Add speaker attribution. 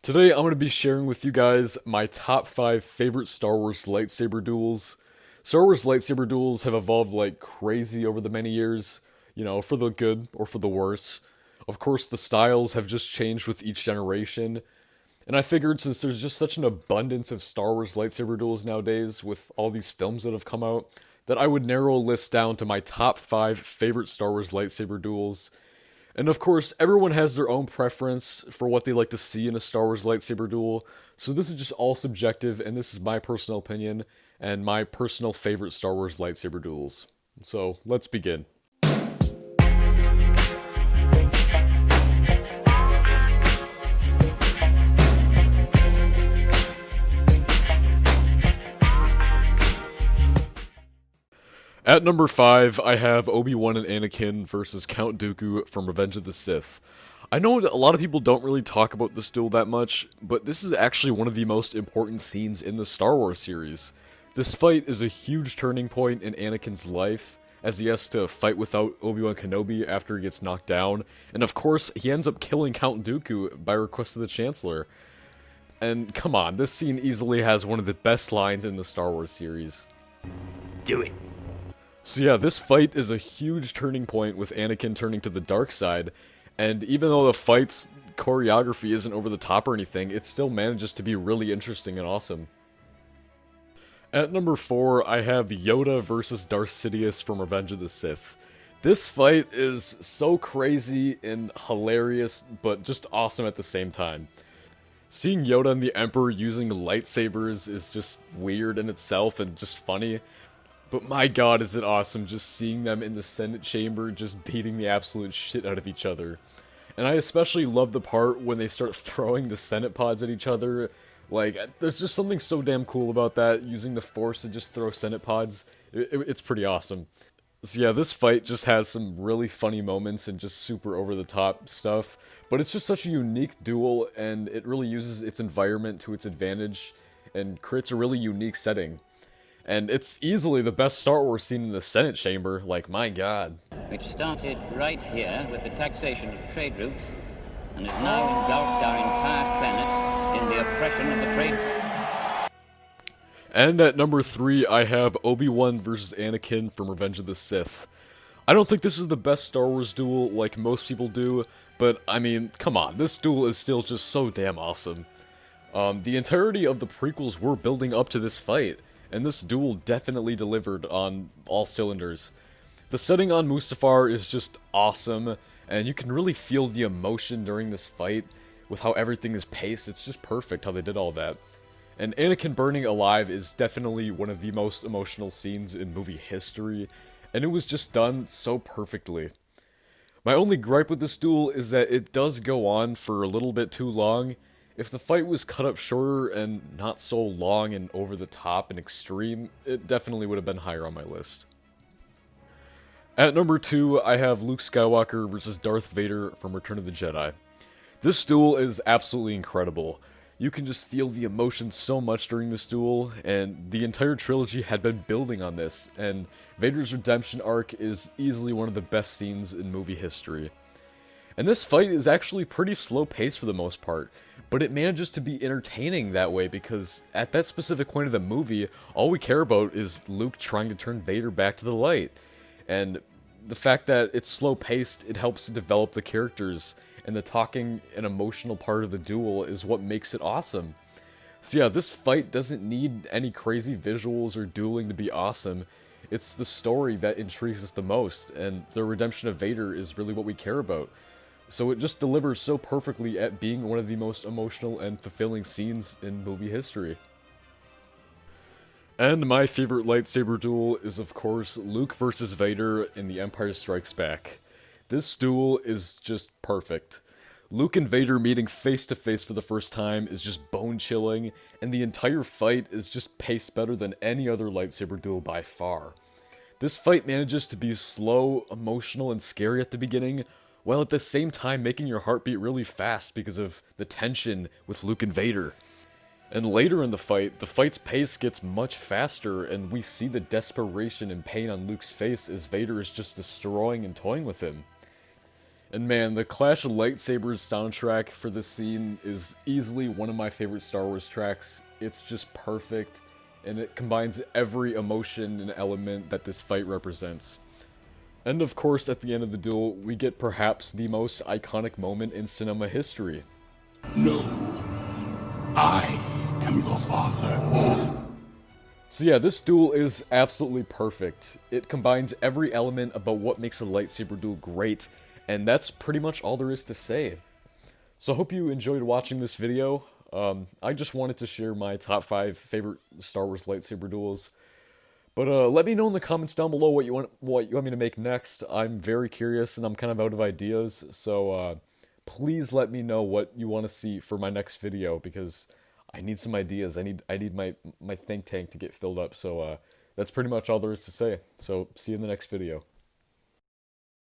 Speaker 1: Today, I'm going to be sharing with you guys my top 5 favorite Star Wars lightsaber duels. Star Wars lightsaber duels have evolved like crazy over the many years, for the good or for the worse. Of course, the styles have just changed with each generation, and I figured since there's just such an abundance of Star Wars lightsaber duels nowadays with all these films that have come out, that I would narrow a list down to my top 5 favorite Star Wars lightsaber duels. And of course, everyone has their own preference for what they like to see in a Star Wars lightsaber duel, so this is just all subjective, and this is my personal opinion and my personal favorite Star Wars lightsaber duels. So, let's begin. At number 5, I have ObiWan and Anakin versus Count Dooku from Revenge of the Sith. I know a lot of people don't really talk about this duel that much, but this is actually one of the most important scenes in the Star Wars series. This fight is a huge turning point in Anakin's life, as he has to fight without Obi-Wan Kenobi after he gets knocked down, and of course, he ends up killing Count Dooku by request of the Chancellor. And come on, this scene easily has one of the best lines in the Star Wars series.
Speaker 2: Do it.
Speaker 1: So yeah, this fight is a huge turning point with Anakin turning to the dark side, and even though the fight's choreography isn't over the top or anything, it still manages to be really interesting and awesome. At number 4, I have Yoda versus Darth Sidious from Revenge of the Sith. This fight is so crazy and hilarious, but just awesome at the same time. Seeing Yoda and the Emperor using lightsabers is just weird in itself and just funny. But my god, is it awesome just seeing them in the Senate chamber just beating the absolute shit out of each other. And I especially love the part when they start throwing the Senate pods at each other. Like, there's just something so damn cool about that, using the Force to just throw Senate pods. It's pretty awesome. So yeah, this fight just has some really funny moments and just super over-the-top stuff. But it's just such a unique duel, and it really uses its environment to its advantage, and creates a really unique setting. And it's easily the best Star Wars scene in the Senate chamber, like, my god.
Speaker 3: Which started right here with the taxation of trade routes and has now engulfed our entire planet in the oppression of the trade.
Speaker 1: And at number 3, I have Obi-Wan vs. Anakin from Revenge of the Sith. I don't think this is the best Star Wars duel like most people do, but I mean, come on, this duel is still just so damn awesome. The entirety of the prequels were building up to this fight, and this duel definitely delivered on all cylinders. The setting on Mustafar is just awesome, and you can really feel the emotion during this fight with how everything is paced. It's just perfect how they did all that. And Anakin burning alive is definitely one of the most emotional scenes in movie history, and it was just done so perfectly. My only gripe with this duel is that it does go on for a little bit too long. If the fight was cut up shorter and not so long and over the top and extreme, it definitely would have been higher on my list. At number 2, I have Luke Skywalker versus Darth Vader from Return of the Jedi. This duel is absolutely incredible. You can just feel the emotion so much during this duel, and the entire trilogy had been building on this, and Vader's redemption arc is easily one of the best scenes in movie history. And this fight is actually pretty slow paced for the most part, but it manages to be entertaining that way because at that specific point of the movie, all we care about is Luke trying to turn Vader back to the light. And the fact that it's slow paced, it helps to develop the characters, and the talking and emotional part of the duel is what makes it awesome. So yeah, this fight doesn't need any crazy visuals or dueling to be awesome. It's the story that intrigues us the most, and the redemption of Vader is really what we care about. So it just delivers so perfectly at being one of the most emotional and fulfilling scenes in movie history. And my favorite lightsaber duel is of course Luke versus Vader in The Empire Strikes Back. This duel is just perfect. Luke and Vader meeting face to face for the first time is just bone chilling, and the entire fight is just paced better than any other lightsaber duel by far. This fight manages to be slow, emotional, and scary at the beginning, while at the same time making your heart beat really fast because of the tension with Luke and Vader. And later in the fight's pace gets much faster, and we see the desperation and pain on Luke's face as Vader is just destroying and toying with him. And man, the Clash of Lightsabers soundtrack for this scene is easily one of my favorite Star Wars tracks. It's just perfect, and it combines every emotion and element that this fight represents. And of course, at the end of the duel, we get perhaps the most iconic moment in cinema history.
Speaker 2: No, I am your father.
Speaker 1: So yeah, this duel is absolutely perfect. It combines every element about what makes a lightsaber duel great, and that's pretty much all there is to say. So I hope you enjoyed watching this video. I just wanted to share my top 5 favorite Star Wars lightsaber duels. But let me know in the comments down below what you want me to make next. I'm very curious and I'm kind of out of ideas, so please let me know what you want to see for my next video, because I need some ideas. I need my think tank to get filled up. So that's pretty much all there is to say. So see you in the next video.